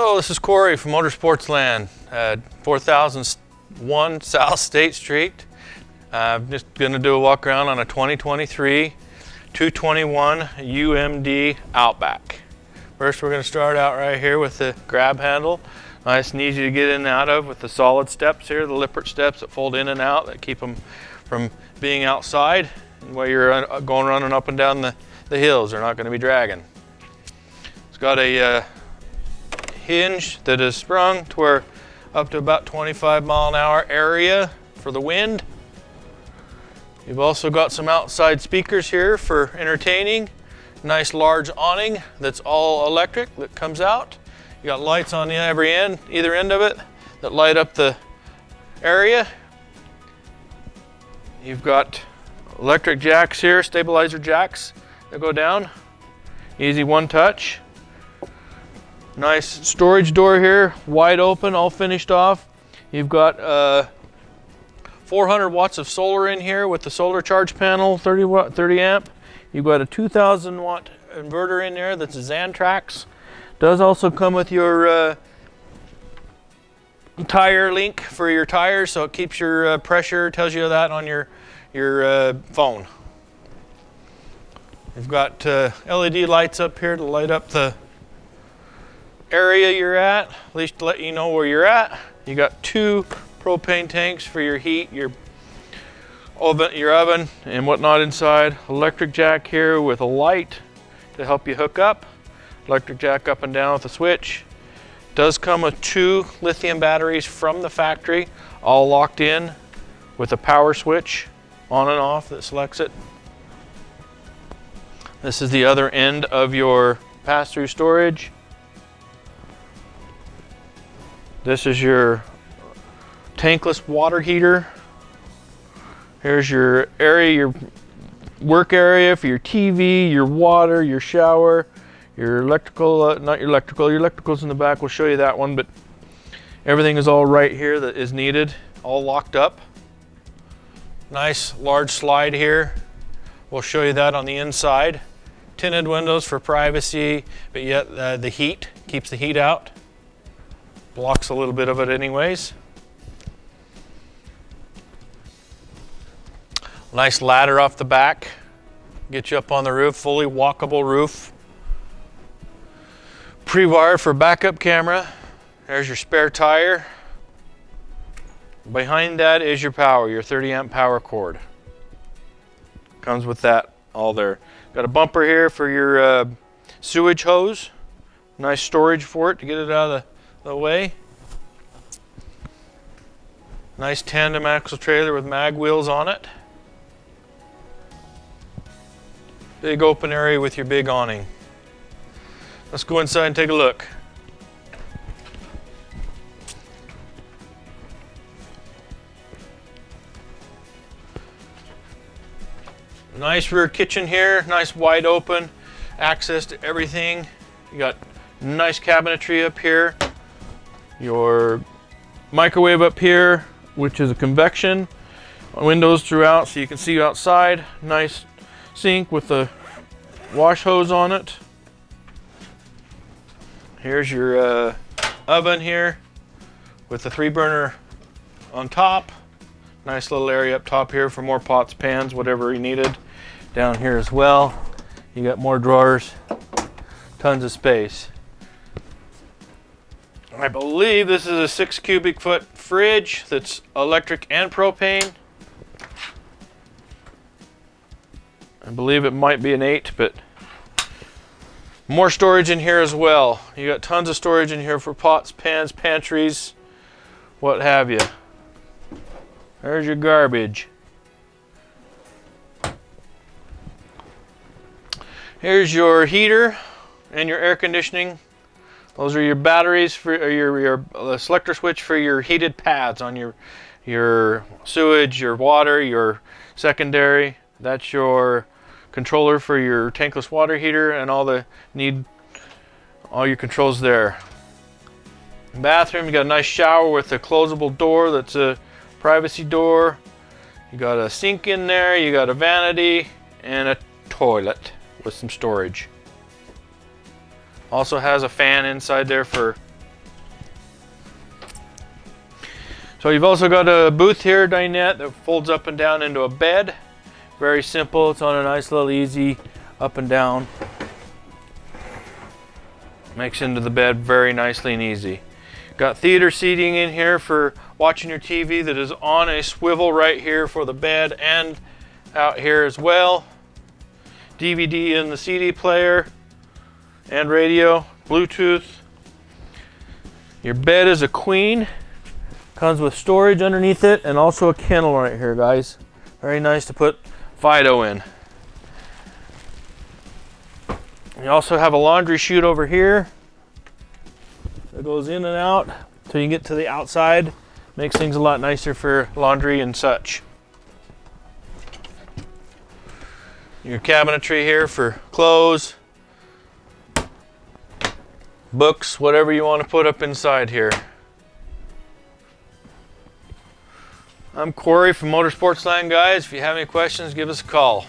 Hello, this is Corey from Sportsland at 4001 South State Street. I'm just going to do a walk around on a 2023 221 UMD Outback. First, we're going to start out right here with the grab handle. Nice and easy to get in and out of with the solid steps here, the Lippert steps that fold in and out that keep them from being outside while you're going running up and down the hills. They're not going to be dragging. It's got a hinge that is sprung to where up to about 25-mile-an-hour area for the wind. You've also got some outside speakers here for entertaining. Nice large awning that's all electric that comes out. You got lights on either end of it that light up the area. You've got electric jacks here, stabilizer jacks that go down. Easy one touch. Nice storage door here, wide open, all finished off. You've got 400 watts of solar in here with the solar charge panel, 30 amp. You've got a 2000 watt inverter in there that's a Xantrax. Does also come with your tire link for your tires, so it keeps your pressure, tells you that on your phone. You've got LED lights up here to light up the area you're at least to let you know where you're at. You got 2 propane tanks for your heat, your oven and whatnot inside. Electric jack here with a light to help you hook up. Electric jack up and down with a switch. Does come with 2 lithium batteries from the factory, all locked in with a power switch on and off that selects it. This is the other end of your pass-through storage. This is your tankless water heater. Here's your area, your work area for your TV, your water, your shower, your electrical, not your electrical's in the back. We'll show you that one, but everything is all right here that is needed, all locked up. Nice large slide here. We'll show you that on the inside. Tinted windows for privacy, but yet the heat, keeps the heat out. Blocks a little bit of it anyways. Nice ladder off the back. Get you up on the roof, fully walkable roof. Pre-wired for backup camera. There's your spare tire. Behind that is your power, your 30 amp power cord. Comes with that all there. Got a bumper here for your sewage hose. Nice storage for it to get it out of the way. Nice tandem axle trailer with mag wheels on it. Big open area with your big awning. Let's go inside and take a look. Nice rear kitchen here, nice wide open, access to everything. You got nice cabinetry up here. Your microwave up here, which is a convection. Windows throughout so you can see outside. Nice sink with the wash hose on it. Here's your oven here with the 3-burner on top. Nice little area up top here for more pots, pans, whatever you needed. Down here as well, you got more drawers, tons of space. I believe this is a 6 cubic foot fridge that's electric and propane. I believe it might be an 8, but more storage in here as well. You got tons of storage in here for pots, pans, pantries, what have you. There's your garbage. Here's your heater and your air conditioning. Those are your batteries for your selector switch for your heated pads on your sewage, your water, your secondary. That's your controller for your tankless water heater and all your controls there. Bathroom, you got a nice shower with a closable door that's a privacy door. You got a sink in there, you got a vanity and a toilet with some storage. Also has a fan inside there for So you've also got a booth here, dinette, that folds up and down into a bed. Very simple. It's on a nice little easy up and down. Makes into the bed very nicely and easy. Got theater seating in here for watching your TV that is on a swivel right here for the bed and out here as well. DVD in the CD player and radio, Bluetooth. Your bed is a queen. Comes with storage underneath it and also a kennel right here, guys. Very nice to put Fido in. You also have a laundry chute over here that goes in and out so you can get to the outside. Makes things a lot nicer for laundry and such. Your cabinetry here for clothes, books, whatever you want to put up inside here. I'm Corey from Sportsland, guys. If you have any questions, give us a call.